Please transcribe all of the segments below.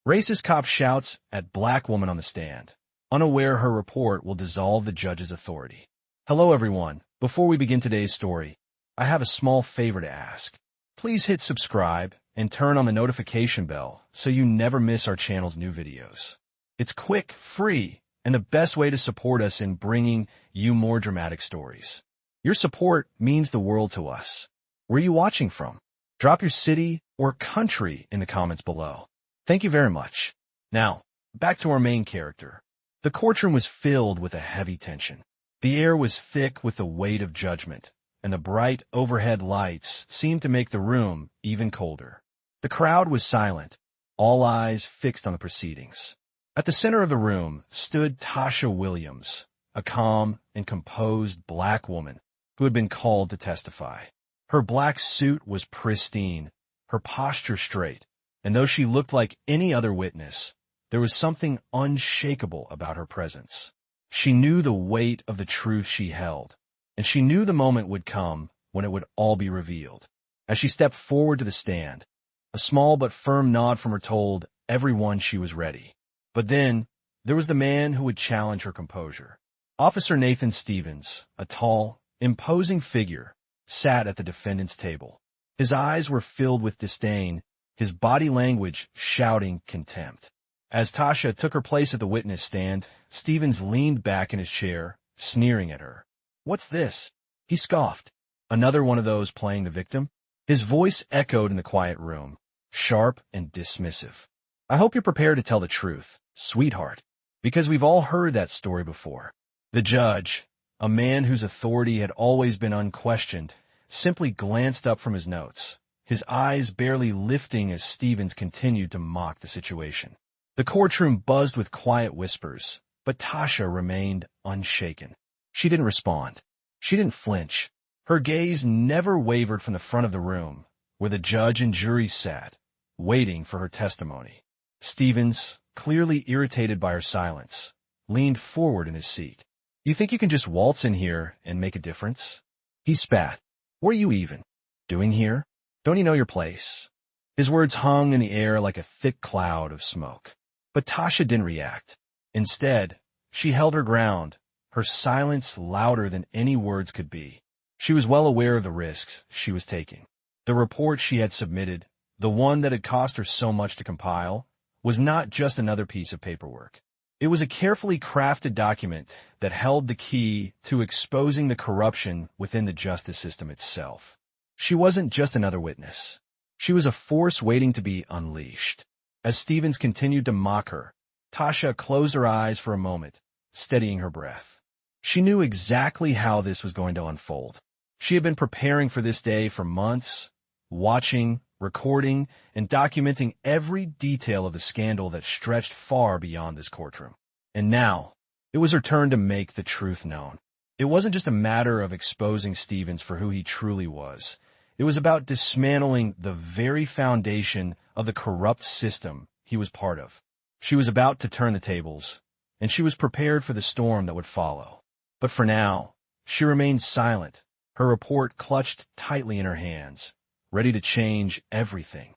Racist cop shouts at black woman on the stand, unaware her report will dissolve the judge's authority. Hello everyone. Before we begin today's story, I have a small favor to ask. Please hit subscribe and turn on the notification bell so you never miss our channel's new videos. It's quick, free, and the best way to support us in bringing you more dramatic stories. Your support means the world to us. Where are you watching from? Drop your city or country in the comments below. Thank you very much. Now, back to our main character. The courtroom was filled with a heavy tension. The air was thick with the weight of judgment, and the bright overhead lights seemed to make the room even colder. The crowd was silent, all eyes fixed on the proceedings. At the center of the room stood Tasha Williams, a calm and composed black woman who had been called to testify. Her black suit was pristine, her posture straight, and though she looked like any other witness, there was something unshakable about her presence. She knew the weight of the truth she held, and she knew the moment would come when it would all be revealed. As she stepped forward to the stand, a small but firm nod from her told everyone she was ready. But then, there was the man who would challenge her composure. Officer Nathan Stevens, a tall, imposing figure, sat at the defendant's table. His eyes were filled with disdain, his body language shouting contempt. As Tasha took her place at the witness stand, Stevens leaned back in his chair, sneering at her. "What's this?" he scoffed. "Another one of those playing the victim?" His voice echoed in the quiet room, sharp and dismissive. "I hope you're prepared to tell the truth, sweetheart, because we've all heard that story before." The judge, a man whose authority had always been unquestioned, simply glanced up from his notes, his eyes barely lifting as Stevens continued to mock the situation. The courtroom buzzed with quiet whispers, but Tasha remained unshaken. She didn't respond. She didn't flinch. Her gaze never wavered from the front of the room, where the judge and jury sat, waiting for her testimony. Stevens, clearly irritated by her silence, leaned forward in his seat. "You think you can just waltz in here and make a difference?" He spat. "What are you even doing here? Don't you know your place?" His words hung in the air like a thick cloud of smoke. But Tasha didn't react. Instead, she held her ground, her silence louder than any words could be. She was well aware of the risks she was taking. The report she had submitted, the one that had cost her so much to compile, was not just another piece of paperwork. It was a carefully crafted document that held the key to exposing the corruption within the justice system itself. She wasn't just another witness. She was a force waiting to be unleashed. As Stevens continued to mock her, Tasha closed her eyes for a moment, steadying her breath. She knew exactly how this was going to unfold. She had been preparing for this day for months, watching, recording, and documenting every detail of the scandal that stretched far beyond this courtroom. And now, it was her turn to make the truth known. It wasn't just a matter of exposing Stevens for who he truly was. It was about dismantling the very foundation of the corrupt system he was part of. She was about to turn the tables, and she was prepared for the storm that would follow. But for now, she remained silent, her report clutched tightly in her hands, ready to change everything.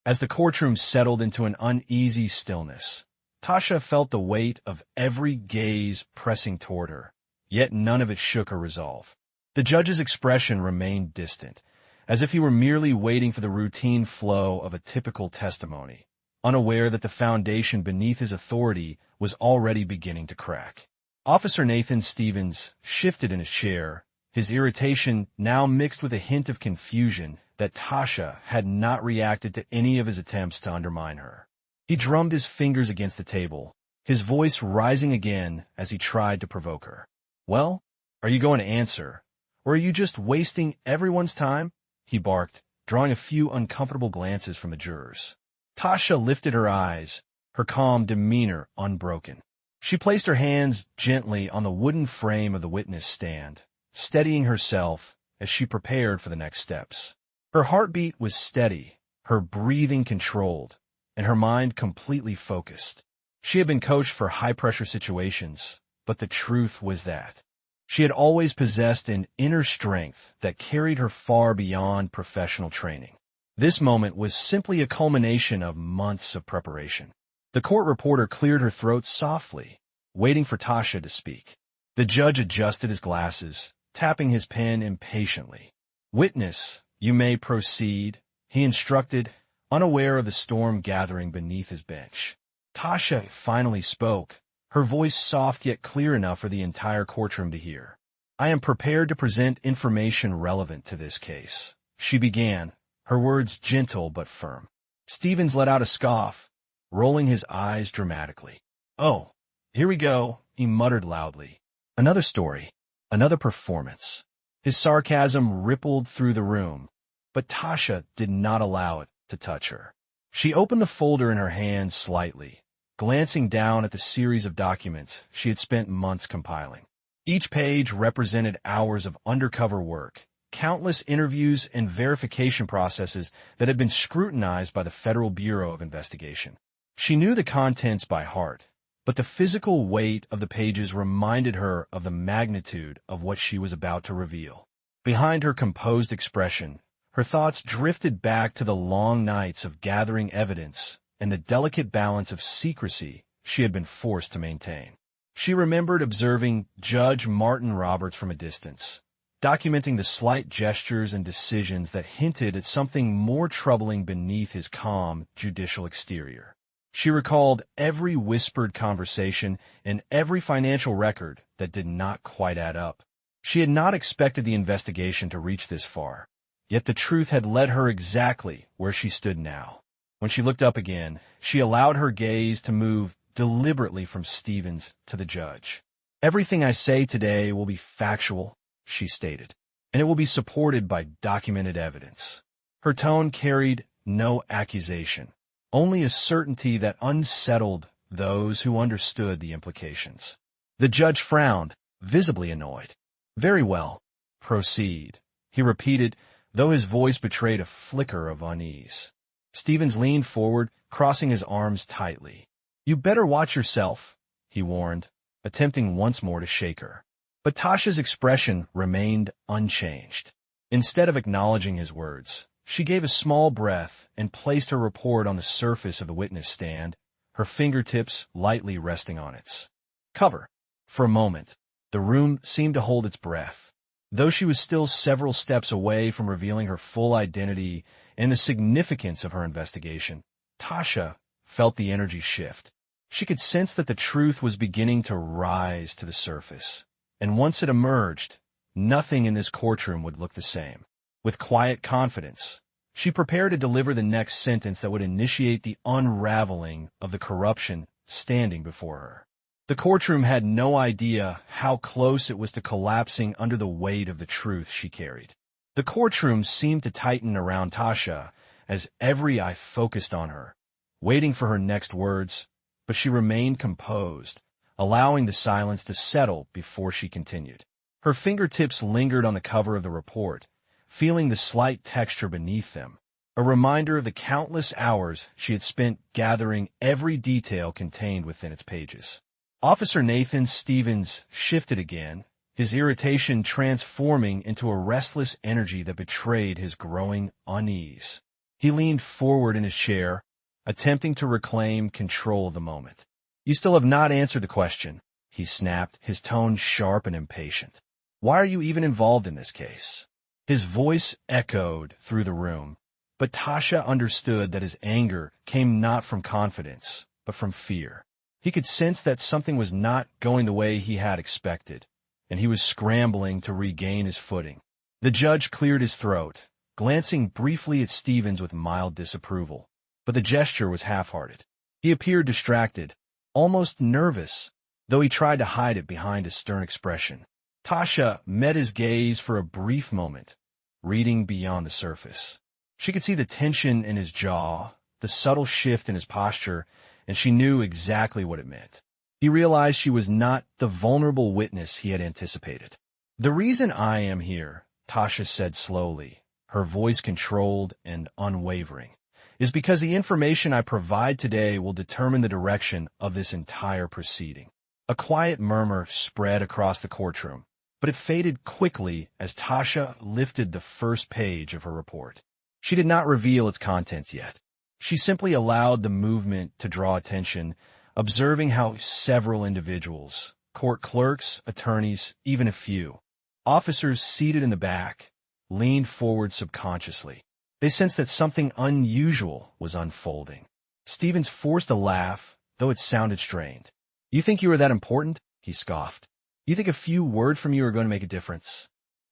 As the courtroom settled into an uneasy stillness, Tasha felt the weight of every gaze pressing toward her, yet none of it shook her resolve. The judge's expression remained distant, as if he were merely waiting for the routine flow of a typical testimony, unaware that the foundation beneath his authority was already beginning to crack. Officer Nathan Stevens shifted in his chair, his irritation now mixed with a hint of confusion that Tasha had not reacted to any of his attempts to undermine her. He drummed his fingers against the table, his voice rising again as he tried to provoke her. "Well, are you going to answer, or are you just wasting everyone's time?" he barked, drawing a few uncomfortable glances from the jurors. Tasha lifted her eyes, her calm demeanor unbroken. She placed her hands gently on the wooden frame of the witness stand, steadying herself as she prepared for the next steps. Her heartbeat was steady, her breathing controlled, and her mind completely focused. She had been coached for high-pressure situations, but the truth was that she had always possessed an inner strength that carried her far beyond professional training. This moment was simply a culmination of months of preparation. The court reporter cleared her throat softly, waiting for Tasha to speak. The judge adjusted his glasses, tapping his pen impatiently. "Witness, you may proceed," he instructed, unaware of the storm gathering beneath his bench. Tasha finally spoke, her voice soft yet clear enough for the entire courtroom to hear. "I am prepared to present information relevant to this case," she began, her words gentle but firm. Stevens let out a scoff, rolling his eyes dramatically. "Oh, here we go," he muttered loudly. "Another story, another performance." His sarcasm rippled through the room, but Tasha did not allow it to touch her. She opened the folder in her hand slightly, glancing down at the series of documents she had spent months compiling. Each page represented hours of undercover work, countless interviews and verification processes that had been scrutinized by the Federal Bureau of Investigation. She knew the contents by heart, but the physical weight of the pages reminded her of the magnitude of what she was about to reveal. Behind her composed expression, her thoughts drifted back to the long nights of gathering evidence and the delicate balance of secrecy she had been forced to maintain. She remembered observing Judge Martin Roberts from a distance, documenting the slight gestures and decisions that hinted at something more troubling beneath his calm, judicial exterior. She recalled every whispered conversation and every financial record that did not quite add up. She had not expected the investigation to reach this far, yet the truth had led her exactly where she stood now. When she looked up again, she allowed her gaze to move deliberately from Stevens to the judge. "Everything I say today will be factual," she stated, "and it will be supported by documented evidence." Her tone carried no accusation, only a certainty that unsettled those who understood the implications. The judge frowned, visibly annoyed. "Very well, proceed," he repeated, though his voice betrayed a flicker of unease. Stevens leaned forward, crossing his arms tightly. "You better watch yourself," he warned, attempting once more to shake her. But Tasha's expression remained unchanged. Instead of acknowledging his words, she gave a small breath and placed her report on the surface of the witness stand, her fingertips lightly resting on its cover. For a moment, the room seemed to hold its breath. Though she was still several steps away from revealing her full identity and the significance of her investigation, Tasha felt the energy shift. She could sense that the truth was beginning to rise to the surface, and once it emerged, nothing in this courtroom would look the same. With quiet confidence, she prepared to deliver the next sentence that would initiate the unraveling of the corruption standing before her. The courtroom had no idea how close it was to collapsing under the weight of the truth she carried. The courtroom seemed to tighten around Tasha as every eye focused on her, waiting for her next words, but she remained composed, allowing the silence to settle before she continued. Her fingertips lingered on the cover of the report, feeling the slight texture beneath them, a reminder of the countless hours she had spent gathering every detail contained within its pages. Officer Nathan Stevens shifted again, his irritation transforming into a restless energy that betrayed his growing unease. He leaned forward in his chair, attempting to reclaim control of the moment. "You still have not answered the question," he snapped, his tone sharp and impatient. "Why are you even involved in this case?" His voice echoed through the room, but Tasha understood that his anger came not from confidence, but from fear. He could sense that something was not going the way he had expected, and he was scrambling to regain his footing. The judge cleared his throat, glancing briefly at Stevens with mild disapproval, but the gesture was half-hearted. He appeared distracted, almost nervous, though he tried to hide it behind a stern expression. Tasha met his gaze for a brief moment, reading beyond the surface. She could see the tension in his jaw, the subtle shift in his posture, and she knew exactly what it meant. He realized she was not the vulnerable witness he had anticipated. "The reason I am here," Tasha said slowly, her voice controlled and unwavering, "is because the information I provide today will determine the direction of this entire proceeding." A quiet murmur spread across the courtroom, but it faded quickly as Tasha lifted the first page of her report. She did not reveal its contents yet. She simply allowed the movement to draw attention, observing how several individuals, court clerks, attorneys, even a few officers seated in the back, leaned forward subconsciously. They sensed that something unusual was unfolding. Stevens forced a laugh, though it sounded strained. "You think you are that important?" he scoffed. "You think a few words from you are going to make a difference?"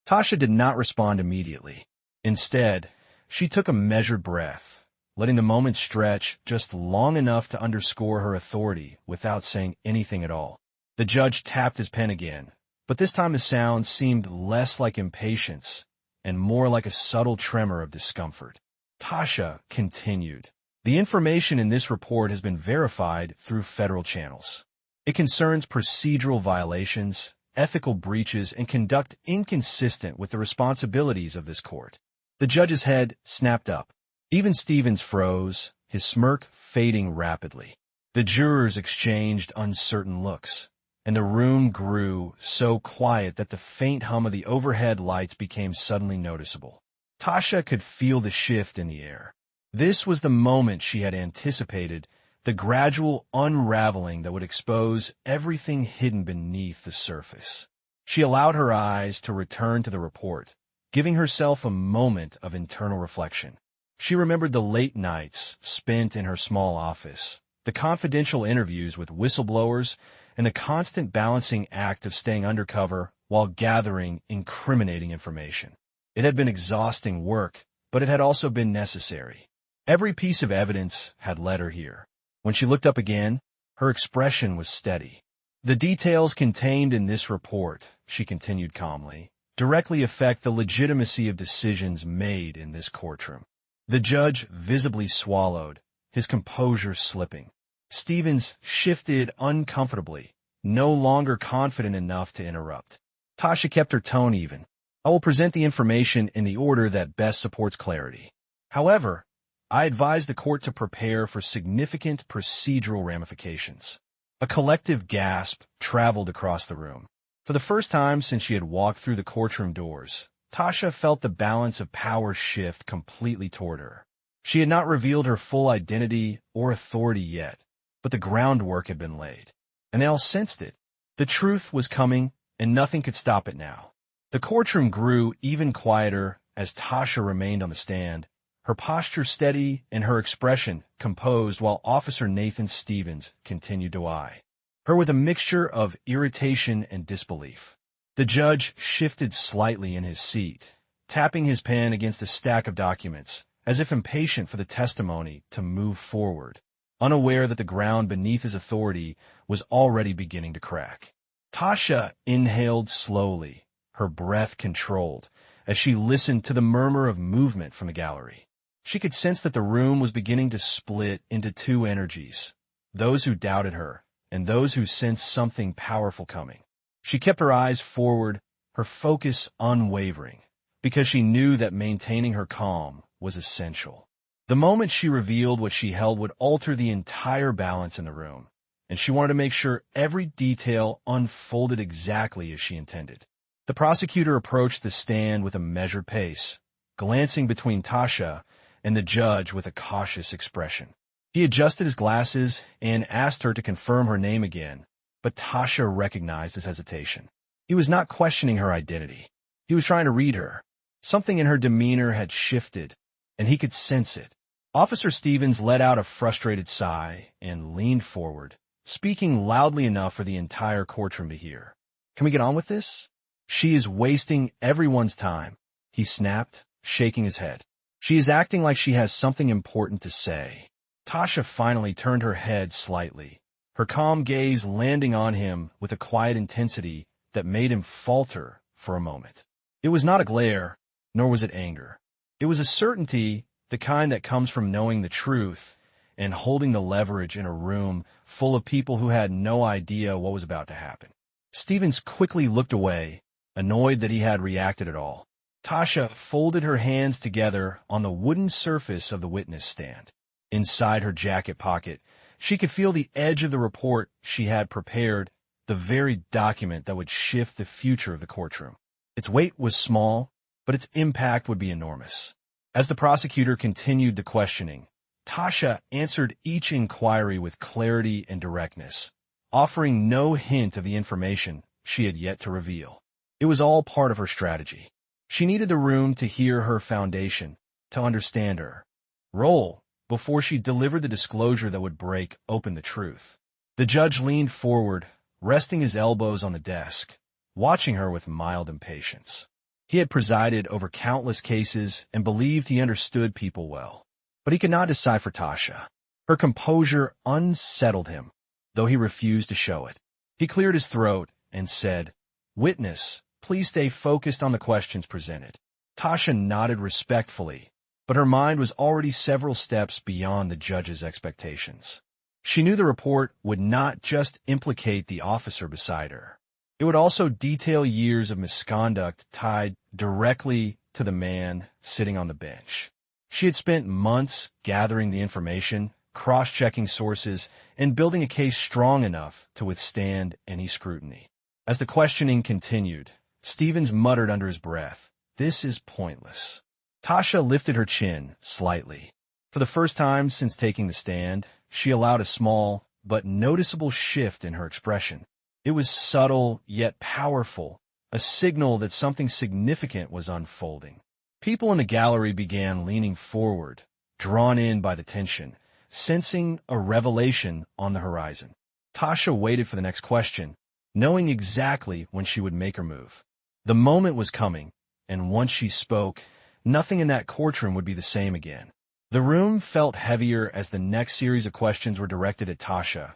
Tasha did not respond immediately. Instead, she took a measured breath, letting the moment stretch just long enough to underscore her authority without saying anything at all. The judge tapped his pen again, but this time the sound seemed less like impatience and more like a subtle tremor of discomfort. Tasha continued. "The information in this report has been verified through federal channels. It concerns procedural violations, ethical breaches, and conduct inconsistent with the responsibilities of this court." The judge's head snapped up. Even Stevens froze, his smirk fading rapidly. The jurors exchanged uncertain looks, and the room grew so quiet that the faint hum of the overhead lights became suddenly noticeable. Tasha could feel the shift in the air. This was the moment she had anticipated, the gradual unraveling that would expose everything hidden beneath the surface. She allowed her eyes to return to the report, giving herself a moment of internal reflection. She remembered the late nights spent in her small office, the confidential interviews with whistleblowers, and the constant balancing act of staying undercover while gathering incriminating information. It had been exhausting work, but it had also been necessary. Every piece of evidence had led her here. When she looked up again, her expression was steady. "The details contained in this report," she continued calmly, "directly affect the legitimacy of decisions made in this courtroom." The judge visibly swallowed, his composure slipping. Stevens shifted uncomfortably, no longer confident enough to interrupt. Tasha kept her tone even. "I will present the information in the order that best supports clarity. However, I advise the court to prepare for significant procedural ramifications." A collective gasp traveled across the room. For the first time since she had walked through the courtroom doors, Tasha felt the balance of power shift completely toward her. She had not revealed her full identity or authority yet, but the groundwork had been laid, and they all sensed it. The truth was coming, and nothing could stop it now. The courtroom grew even quieter as Tasha remained on the stand, her posture steady and her expression composed while Officer Nathan Stevens continued to eye her with a mixture of irritation and disbelief. The judge shifted slightly in his seat, tapping his pen against a stack of documents, as if impatient for the testimony to move forward, unaware that the ground beneath his authority was already beginning to crack. Tasha inhaled slowly, her breath controlled, as she listened to the murmur of movement from the gallery. She could sense that the room was beginning to split into two energies, those who doubted her and those who sensed something powerful coming. She kept her eyes forward, her focus unwavering, because she knew that maintaining her calm was essential. The moment she revealed what she held would alter the entire balance in the room, and she wanted to make sure every detail unfolded exactly as she intended. The prosecutor approached the stand with a measured pace, glancing between Tasha and the judge with a cautious expression. He adjusted his glasses and asked her to confirm her name again, but Tasha recognized his hesitation. He was not questioning her identity. He was trying to read her. Something in her demeanor had shifted, and he could sense it. Officer Stevens let out a frustrated sigh and leaned forward, speaking loudly enough for the entire courtroom to hear. "Can we get on with this?" "She is wasting everyone's time," he snapped, shaking his head. "She is acting like she has something important to say." Tasha finally turned her head slightly, her calm gaze landing on him with a quiet intensity that made him falter for a moment. It was not a glare, nor was it anger. It was a certainty, the kind that comes from knowing the truth and holding the leverage in a room full of people who had no idea what was about to happen. Stevens quickly looked away, annoyed that he had reacted at all. Tasha folded her hands together on the wooden surface of the witness stand. Inside her jacket pocket, she could feel the edge of the report she had prepared, the very document that would shift the future of the courtroom. Its weight was small, but its impact would be enormous. As the prosecutor continued the questioning, Tasha answered each inquiry with clarity and directness, offering no hint of the information she had yet to reveal. It was all part of her strategy. She needed the room to hear her foundation, to understand her role, before she delivered the disclosure that would break open the truth. The judge leaned forward, resting his elbows on the desk, watching her with mild impatience. He had presided over countless cases and believed he understood people well. But he could not decipher Tasha. Her composure unsettled him, though he refused to show it. He cleared his throat and said, "Witness, please stay focused on the questions presented." Tasha nodded respectfully, but her mind was already several steps beyond the judge's expectations. She knew the report would not just implicate the officer beside her. It would also detail years of misconduct tied directly to the man sitting on the bench. She had spent months gathering the information, cross-checking sources, and building a case strong enough to withstand any scrutiny. As the questioning continued, Stevens muttered under his breath, "This is pointless." Tasha lifted her chin slightly. For the first time since taking the stand, she allowed a small but noticeable shift in her expression. It was subtle yet powerful, a signal that something significant was unfolding. People in the gallery began leaning forward, drawn in by the tension, sensing a revelation on the horizon. Tasha waited for the next question, knowing exactly when she would make her move. The moment was coming, and once she spoke, nothing in that courtroom would be the same again. The room felt heavier as the next series of questions were directed at Tasha,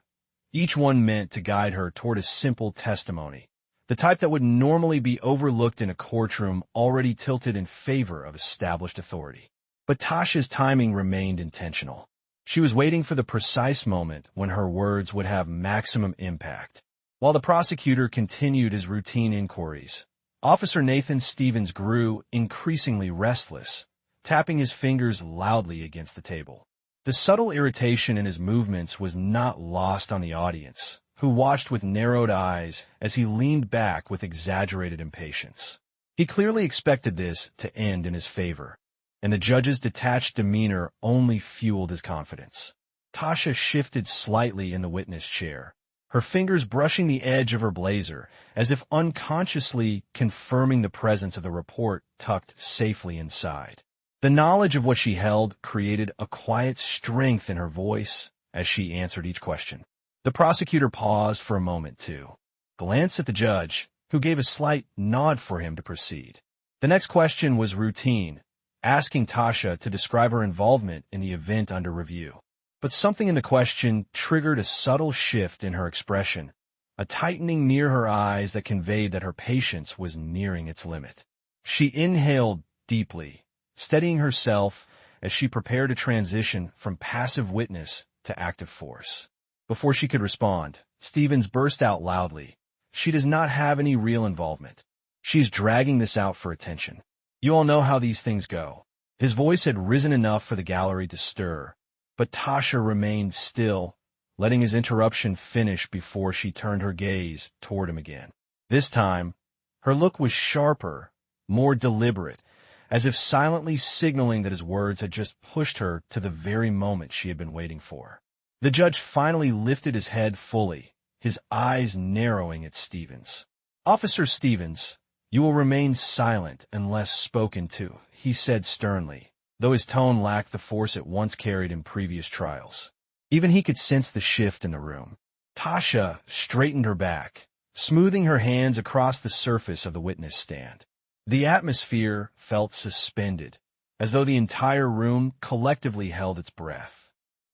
each one meant to guide her toward a simple testimony, the type that would normally be overlooked in a courtroom already tilted in favor of established authority. But Tasha's timing remained intentional. She was waiting for the precise moment when her words would have maximum impact. While the prosecutor continued his routine inquiries, Officer Nathan Stevens grew increasingly restless, tapping his fingers loudly against the table. The subtle irritation in his movements was not lost on the audience, who watched with narrowed eyes as he leaned back with exaggerated impatience. He clearly expected this to end in his favor, and the judge's detached demeanor only fueled his confidence. Tasha shifted slightly in the witness chair, her fingers brushing the edge of her blazer, as if unconsciously confirming the presence of the report tucked safely inside. The knowledge of what she held created a quiet strength in her voice as she answered each question. The prosecutor paused for a moment to glance at the judge, who gave a slight nod for him to proceed. The next question was routine, asking Tasha to describe her involvement in the event under review. But something in the question triggered a subtle shift in her expression, a tightening near her eyes that conveyed that her patience was nearing its limit. She inhaled deeply, steadying herself as she prepared to transition from passive witness to active force. Before she could respond, Stevens burst out loudly, "She does not have any real involvement. She's dragging this out for attention. You all know how these things go." His voice had risen enough for the gallery to stir, but Tasha remained still, letting his interruption finish before she turned her gaze toward him again. This time, her look was sharper, more deliberate, as if silently signaling that his words had just pushed her to the very moment she had been waiting for. The judge finally lifted his head fully, his eyes narrowing at Stevens. "Officer Stevens, you will remain silent unless spoken to," he said sternly, though his tone lacked the force it once carried in previous trials. Even he could sense the shift in the room. Tasha straightened her back, smoothing her hands across the surface of the witness stand. The atmosphere felt suspended, as though the entire room collectively held its breath.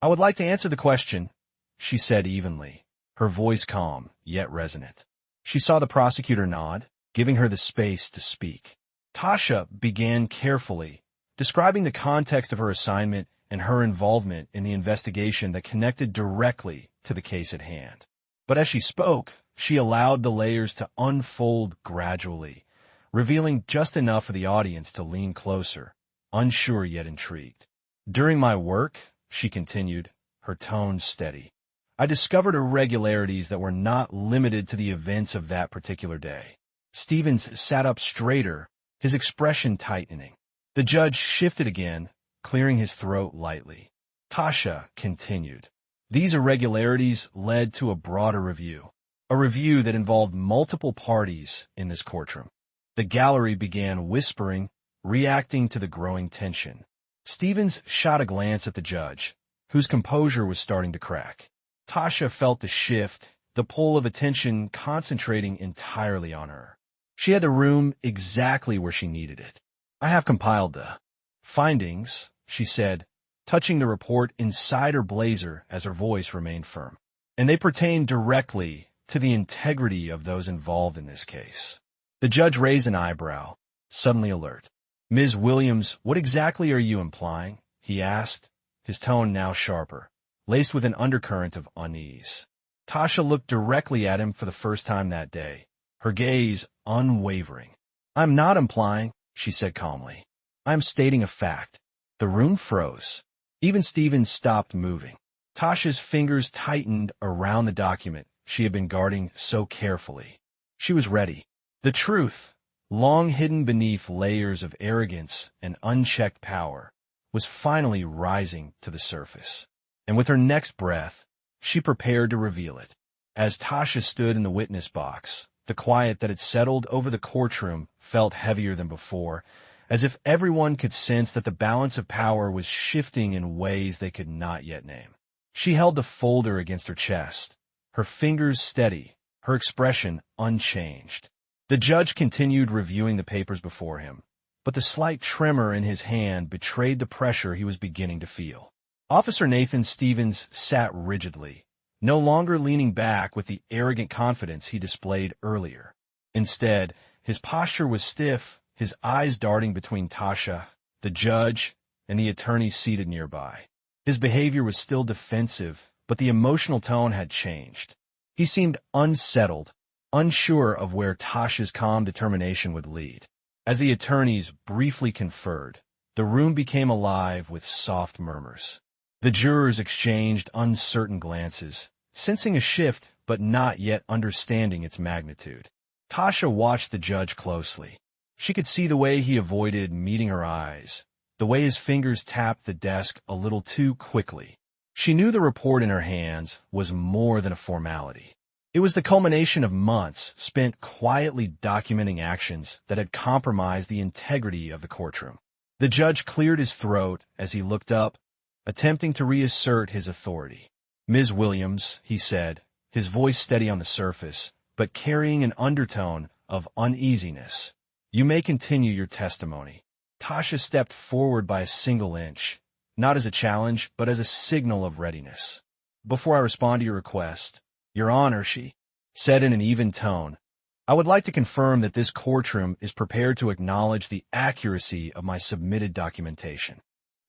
"I would like to answer the question," she said evenly, her voice calm yet resonant. She saw the prosecutor nod, giving her the space to speak. Tasha began carefully, describing the context of her assignment and her involvement in the investigation that connected directly to the case at hand. But as she spoke, she allowed the layers to unfold gradually, revealing just enough for the audience to lean closer, unsure yet intrigued. "During my work," she continued, her tone steady, "I discovered irregularities that were not limited to the events of that particular day." Stevens sat up straighter, his expression tightening. The judge shifted again, clearing his throat lightly. Tasha continued. These irregularities led to a broader review, a review that involved multiple parties in this courtroom. The gallery began whispering, reacting to the growing tension. Stevens shot a glance at the judge, whose composure was starting to crack. Tasha felt the shift, the pull of attention concentrating entirely on her. She had the room exactly where she needed it. I have compiled the findings, she said, touching the report inside her blazer as her voice remained firm. And they pertain directly to the integrity of those involved in this case. The judge raised an eyebrow, suddenly alert. Ms. Williams, what exactly are you implying? He asked, his tone now sharper, laced with an undercurrent of unease. Tasha looked directly at him for the first time that day, her gaze unwavering. I'm not implying, she said calmly. I'm stating a fact. The room froze. Even Stevens stopped moving. Tasha's fingers tightened around the document she had been guarding so carefully. She was ready. The truth, long hidden beneath layers of arrogance and unchecked power, was finally rising to the surface. And with her next breath, she prepared to reveal it. As Tasha stood in the witness box, the quiet that had settled over the courtroom felt heavier than before, as if everyone could sense that the balance of power was shifting in ways they could not yet name. She held the folder against her chest, her fingers steady, her expression unchanged. The judge continued reviewing the papers before him, but the slight tremor in his hand betrayed the pressure he was beginning to feel. Officer Nathan Stevens sat rigidly, no longer leaning back with the arrogant confidence he displayed earlier. Instead, his posture was stiff, his eyes darting between Tasha, the judge, and the attorneys seated nearby. His behavior was still defensive, but the emotional tone had changed. He seemed unsettled, unsure of where Tasha's calm determination would lead. As the attorneys briefly conferred, the room became alive with soft murmurs. The jurors exchanged uncertain glances, sensing a shift but not yet understanding its magnitude. Tasha watched the judge closely. She could see the way he avoided meeting her eyes, the way his fingers tapped the desk a little too quickly. She knew the report in her hands was more than a formality. It was the culmination of months spent quietly documenting actions that had compromised the integrity of the courtroom. The judge cleared his throat as he looked up, attempting to reassert his authority. Ms. Williams, he said, his voice steady on the surface, but carrying an undertone of uneasiness. You may continue your testimony. Tasha stepped forward by a single inch, not as a challenge, but as a signal of readiness. Before I respond to your request, Your Honor, she said in an even tone, I would like to confirm that this courtroom is prepared to acknowledge the accuracy of my submitted documentation.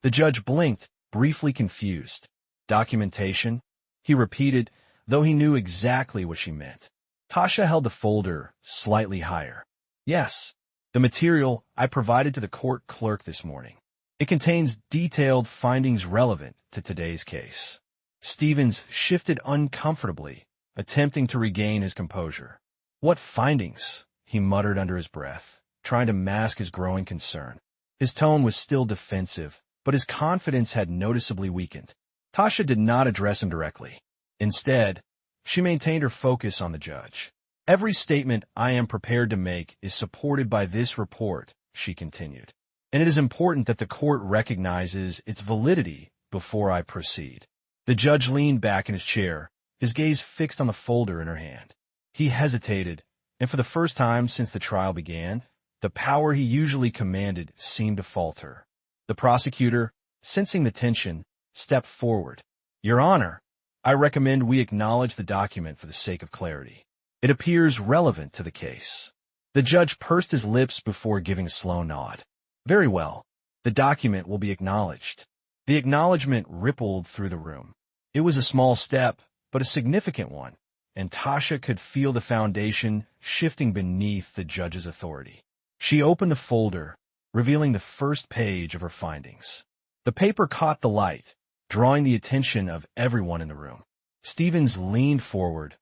The judge blinked, briefly confused. Documentation? He repeated, though he knew exactly what she meant. Tasha held the folder slightly higher. Yes, the material I provided to the court clerk this morning. It contains detailed findings relevant to today's case. Stevens shifted uncomfortably, attempting to regain his composure. What findings? He muttered under his breath, trying to mask his growing concern. His tone was still defensive, but his confidence had noticeably weakened. Tasha did not address him directly. Instead, she maintained her focus on the judge. Every statement I am prepared to make is supported by this report, she continued, and it is important that the court recognizes its validity before I proceed. The judge leaned back in his chair, his gaze fixed on the folder in her hand. He hesitated, and for the first time since the trial began, the power he usually commanded seemed to falter. The prosecutor, sensing the tension, stepped forward. Your Honor, I recommend we acknowledge the document for the sake of clarity. It appears relevant to the case. The judge pursed his lips before giving a slow nod. Very well. The document will be acknowledged. The acknowledgement rippled through the room. It was a small step, but a significant one, and Tasha could feel the foundation shifting beneath the judge's authority. She opened the folder, revealing the first page of her findings. The paper caught the light, drawing the attention of everyone in the room. Stevens leaned forward,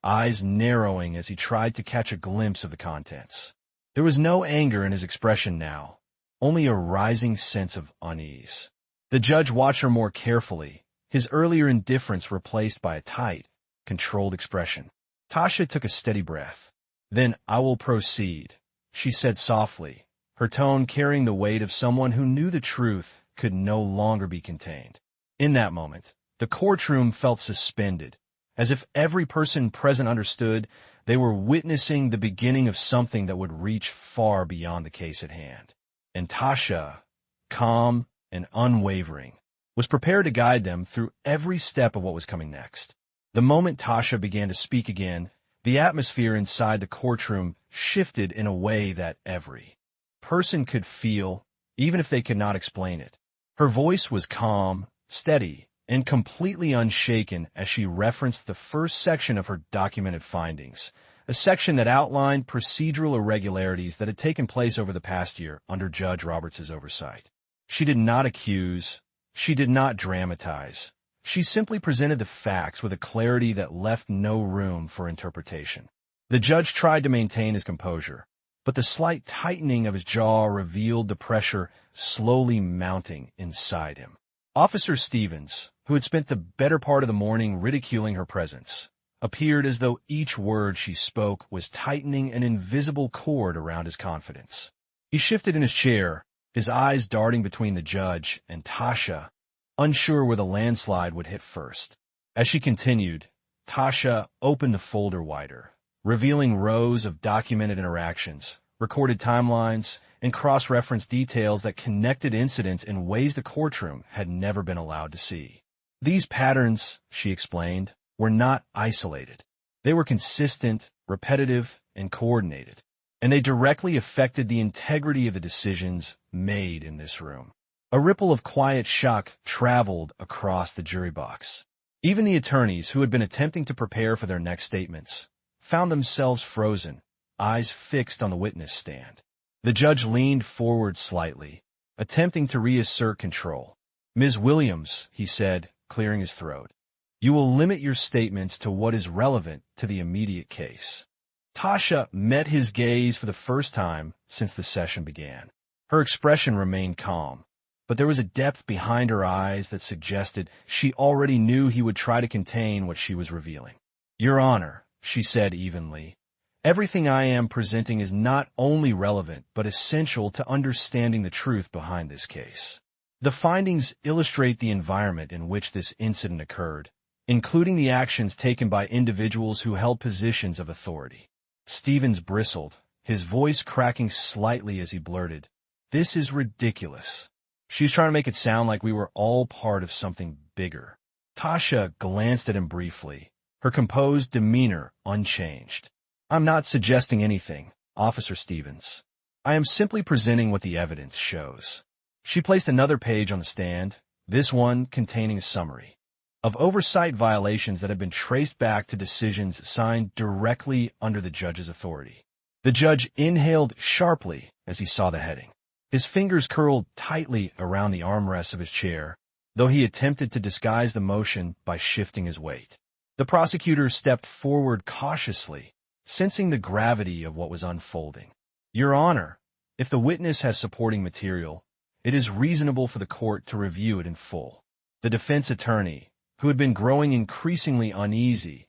eyes narrowing as he tried to catch a glimpse of the contents. There was no anger in his expression now, only a rising sense of unease. The judge watched her more carefully, his earlier indifference replaced by a tight, controlled expression. Tasha took a steady breath. "Then I will proceed," she said softly, her tone carrying the weight of someone who knew the truth could no longer be contained. In that moment, the courtroom felt suspended, as if every person present understood they were witnessing the beginning of something that would reach far beyond the case at hand. And Tasha, calm and unwavering, was prepared to guide them through every step of what was coming next. The moment Tasha began to speak again, the atmosphere inside the courtroom shifted in a way that every person could feel, even if they could not explain it. Her voice was calm, steady, and completely unshaken as she referenced the first section of her documented findings, a section that outlined procedural irregularities that had taken place over the past year under Judge Roberts' oversight. She did not accuse, she did not dramatize. She simply presented the facts with a clarity that left no room for interpretation. The judge tried to maintain his composure, but the slight tightening of his jaw revealed the pressure slowly mounting inside him. Officer Stevens, who had spent the better part of the morning ridiculing her presence, appeared as though each word she spoke was tightening an invisible cord around his confidence. He shifted in his chair, his eyes darting between the judge and Tasha, unsure where the landslide would hit first. As she continued, Tasha opened the folder wider, revealing rows of documented interactions, recorded timelines, and cross-referenced details that connected incidents in ways the courtroom had never been allowed to see. These patterns, she explained, were not isolated. They were consistent, repetitive, and coordinated, and they directly affected the integrity of the decisions made in this room. A ripple of quiet shock traveled across the jury box. Even the attorneys who had been attempting to prepare for their next statements found themselves frozen, eyes fixed on the witness stand. The judge leaned forward slightly, attempting to reassert control. "Ms. Williams," he said, clearing his throat, "you will limit your statements to what is relevant to the immediate case." Tasha met his gaze for the first time since the session began. Her expression remained calm, but there was a depth behind her eyes that suggested she already knew he would try to contain what she was revealing. "Your Honor," she said evenly, "everything I am presenting is not only relevant but essential to understanding the truth behind this case. The findings illustrate the environment in which this incident occurred, including the actions taken by individuals who held positions of authority." Stevens bristled, his voice cracking slightly as he blurted, "This is ridiculous. She's trying to make it sound like we were all part of something bigger." Tasha glanced at him briefly, her composed demeanor unchanged. "I'm not suggesting anything, Officer Stevens. I am simply presenting what the evidence shows." She placed another page on the stand, this one containing a summary of oversight violations that had been traced back to decisions signed directly under the judge's authority. The judge inhaled sharply as he saw the heading. His fingers curled tightly around the armrests of his chair, though he attempted to disguise the motion by shifting his weight. The prosecutor stepped forward cautiously, sensing the gravity of what was unfolding. "Your Honor, if the witness has supporting material, it is reasonable for the court to review it in full." The defense attorney, who had been growing increasingly uneasy,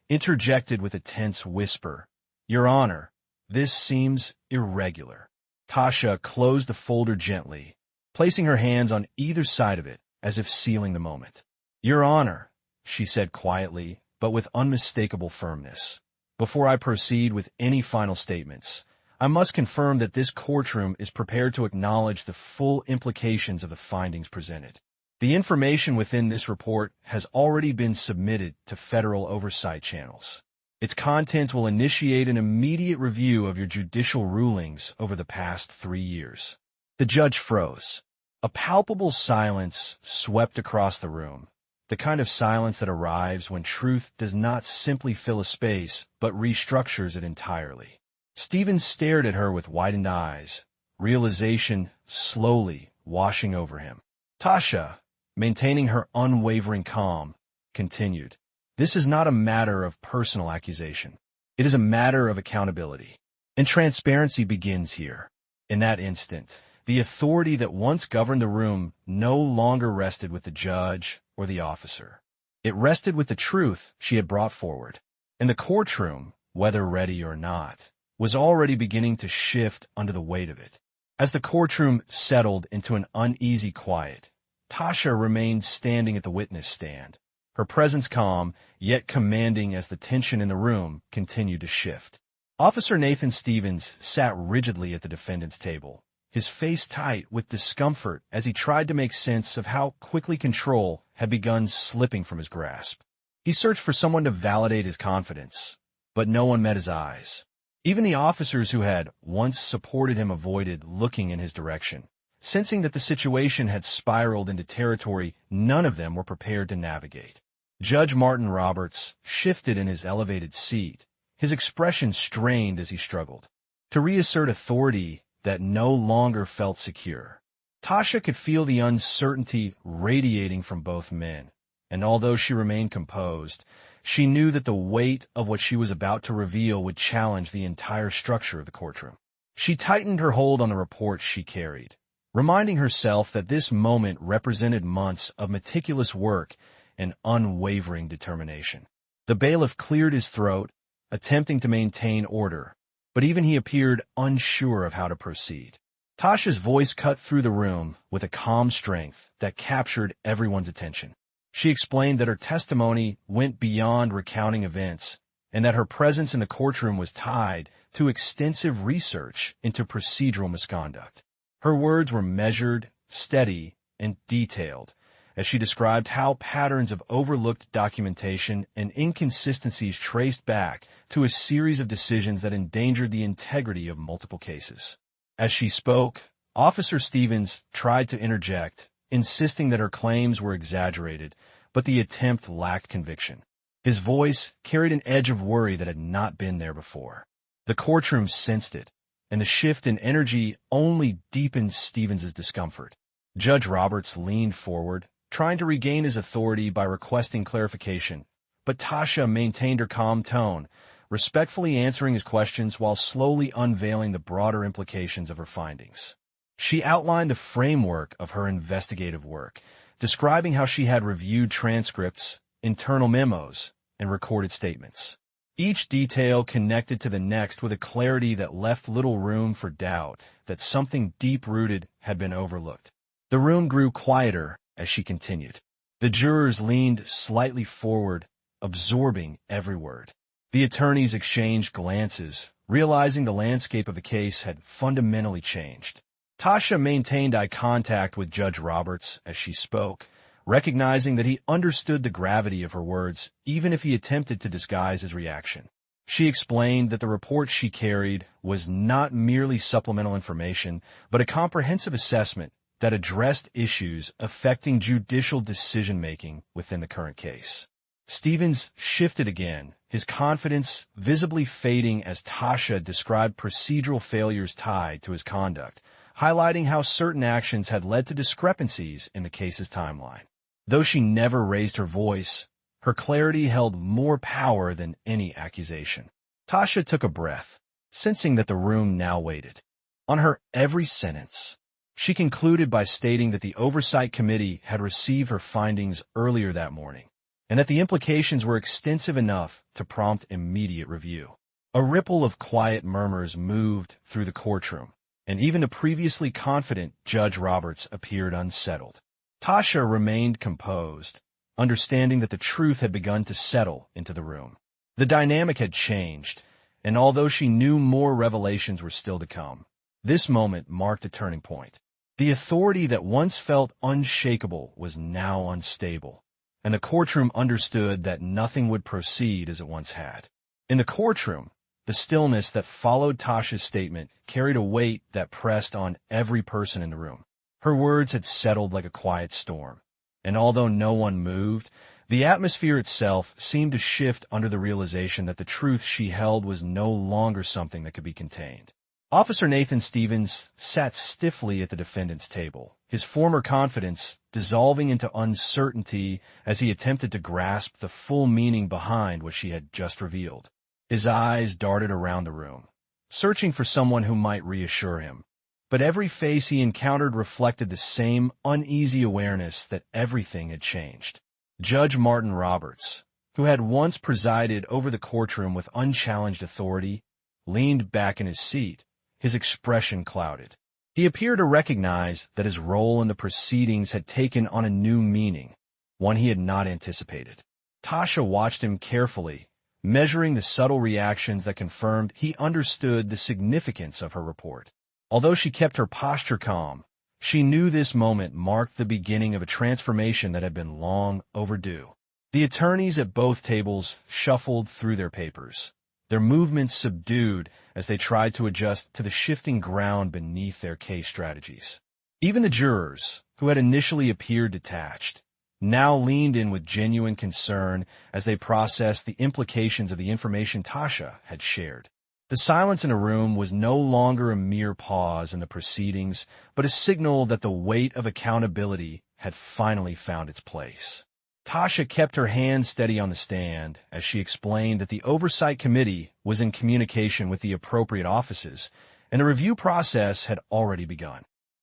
interjected with a tense whisper, "Your Honor, this seems irregular." Tasha closed the folder gently, placing her hands on either side of it as if sealing the moment. "Your Honor," she said quietly but with unmistakable firmness, "before I proceed with any final statements, I must confirm that this courtroom is prepared to acknowledge the full implications of the findings presented. The information within this report has already been submitted to federal oversight channels. Its contents will initiate an immediate review of your judicial rulings over the past 3 years." The judge froze. A palpable silence swept across the room, the kind of silence that arrives when truth does not simply fill a space but restructures it entirely. Stevens stared at her with widened eyes, realization slowly washing over him. Tasha, maintaining her unwavering calm, continued, "This is not a matter of personal accusation. It is a matter of accountability. And transparency begins here." In that instant, The authority that once governed the room no longer rested with the judge or the officer. It rested with the truth she had brought forward. And the courtroom, whether ready or not, was already beginning to shift under the weight of it. As the courtroom settled into an uneasy quiet, Tasha remained standing at the witness stand, her presence calm, yet commanding as the tension in the room continued to shift. Officer Nathan Stevens sat rigidly at the defendant's table, his face tight with discomfort as he tried to make sense of how quickly control had begun slipping from his grasp. He searched for someone to validate his confidence, but no one met his eyes. Even the officers who had once supported him avoided looking in his direction. Sensing that the situation had spiraled into territory none of them were prepared to navigate. Judge Martin Roberts shifted in his elevated seat, his expression strained as he struggled to reassert authority that no longer felt secure. Tasha could feel the uncertainty radiating from both men, and although she remained composed, she knew that the weight of what she was about to reveal would challenge the entire structure of the courtroom. She tightened her hold on the report she carried, reminding herself that this moment represented months of meticulous work and unwavering determination. The bailiff cleared his throat, attempting to maintain order, but even he appeared unsure of how to proceed. Tasha's voice cut through the room with a calm strength that captured everyone's attention. She explained that her testimony went beyond recounting events and that her presence in the courtroom was tied to extensive research into procedural misconduct. Her words were measured, steady, and detailed, as she described how patterns of overlooked documentation and inconsistencies traced back to a series of decisions that endangered the integrity of multiple cases. As she spoke, Officer Stevens tried to interject, insisting that her claims were exaggerated, but the attempt lacked conviction. His voice carried an edge of worry that had not been there before. The courtroom sensed it, and the shift in energy only deepened Stevens' discomfort. Judge Roberts leaned forward, trying to regain his authority by requesting clarification, but Tasha maintained her calm tone, respectfully answering his questions while slowly unveiling the broader implications of her findings. She outlined the framework of her investigative work, describing how she had reviewed transcripts, internal memos, and recorded statements. Each detail connected to the next with a clarity that left little room for doubt that something deep-rooted had been overlooked. The room grew quieter as she continued. The jurors leaned slightly forward, absorbing every word. The attorneys exchanged glances, realizing the landscape of the case had fundamentally changed. Tasha maintained eye contact with Judge Roberts as she spoke, recognizing that he understood the gravity of her words, even if he attempted to disguise his reaction. She explained that the report she carried was not merely supplemental information, but a comprehensive assessment that addressed issues affecting judicial decision-making within the current case. Stevens shifted again, his confidence visibly fading as Tasha described procedural failures tied to his conduct, highlighting how certain actions had led to discrepancies in the case's timeline. Though she never raised her voice, her clarity held more power than any accusation. Tasha took a breath, sensing that the room now waited on her every sentence. She concluded by stating that the Oversight Committee had received her findings earlier that morning, and that the implications were extensive enough to prompt immediate review. A ripple of quiet murmurs moved through the courtroom, and even the previously confident Judge Roberts appeared unsettled. Tasha remained composed, understanding that the truth had begun to settle into the room. The dynamic had changed, and although she knew more revelations were still to come, this moment marked a turning point. The authority that once felt unshakable was now unstable, and the courtroom understood that nothing would proceed as it once had. In the courtroom, the stillness that followed Tasha's statement carried a weight that pressed on every person in the room. Her words had settled like a quiet storm, and although no one moved, the atmosphere itself seemed to shift under the realization that the truth she held was no longer something that could be contained. Officer Nathan Stevens sat stiffly at the defendant's table, his former confidence dissolving into uncertainty as he attempted to grasp the full meaning behind what she had just revealed. His eyes darted around the room, searching for someone who might reassure him, but every face he encountered reflected the same uneasy awareness that everything had changed. Judge Martin Roberts, who had once presided over the courtroom with unchallenged authority, leaned back in his seat, his expression clouded. He appeared to recognize that his role in the proceedings had taken on a new meaning, one he had not anticipated. Tasha watched him carefully, measuring the subtle reactions that confirmed he understood the significance of her report. Although she kept her posture calm, she knew this moment marked the beginning of a transformation that had been long overdue. The attorneys at both tables shuffled through their papers, their movements subdued as they tried to adjust to the shifting ground beneath their case strategies. Even the jurors, who had initially appeared detached, now leaned in with genuine concern as they processed the implications of the information Tasha had shared. The silence in a room was no longer a mere pause in the proceedings, but a signal that the weight of accountability had finally found its place. Tasha kept her hand steady on the stand as she explained that the Oversight Committee was in communication with the appropriate offices, and the review process had already begun.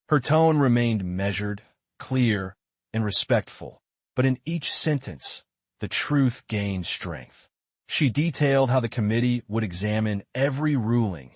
Her tone remained measured, clear, and respectful, but in each sentence, the truth gained strength. She detailed how the committee would examine every ruling,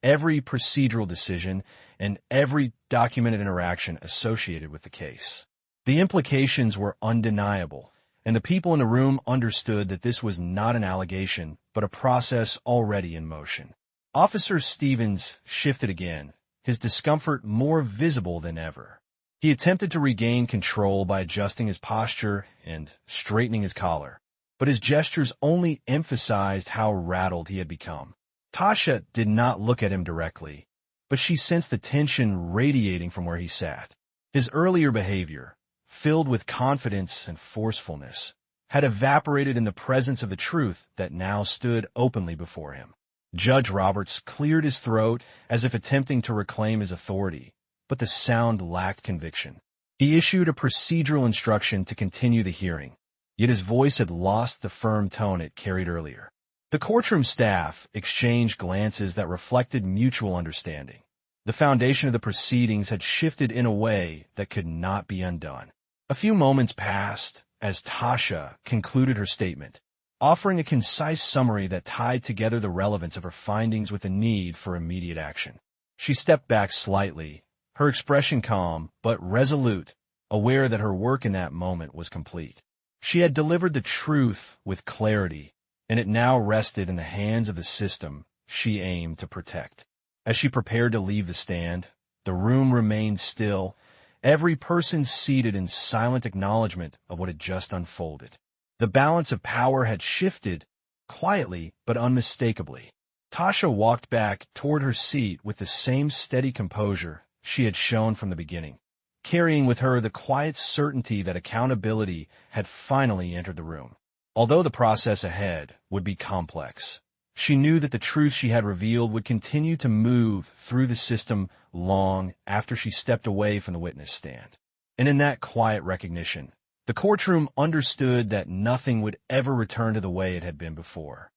every procedural decision, and every documented interaction associated with the case. The implications were undeniable, and the people in the room understood that this was not an allegation, but a process already in motion. Officer Stevens shifted again, his discomfort more visible than ever. He attempted to regain control by adjusting his posture and straightening his collar, but his gestures only emphasized how rattled he had become. Tasha did not look at him directly, but she sensed the tension radiating from where he sat. His earlier behavior, filled with confidence and forcefulness, had evaporated in the presence of the truth that now stood openly before him. Judge Roberts cleared his throat as if attempting to reclaim his authority, but the sound lacked conviction. He issued a procedural instruction to continue the hearing, yet his voice had lost the firm tone it carried earlier. The courtroom staff exchanged glances that reflected mutual understanding. The foundation of the proceedings had shifted in a way that could not be undone. A few moments passed as Tasha concluded her statement, offering a concise summary that tied together the relevance of her findings with the need for immediate action. She stepped back slightly, her expression calm but resolute, aware that her work in that moment was complete. She had delivered the truth with clarity, and it now rested in the hands of the system she aimed to protect. As she prepared to leave the stand, the room remained still, every person seated in silent acknowledgement of what had just unfolded. The balance of power had shifted, quietly but unmistakably. Tasha walked back toward her seat with the same steady composure she had shown from the beginning, carrying with her the quiet certainty that accountability had finally entered the room. Although the process ahead would be complex, she knew that the truth she had revealed would continue to move through the system long after she stepped away from the witness stand. And in that quiet recognition, the courtroom understood that nothing would ever return to the way it had been before.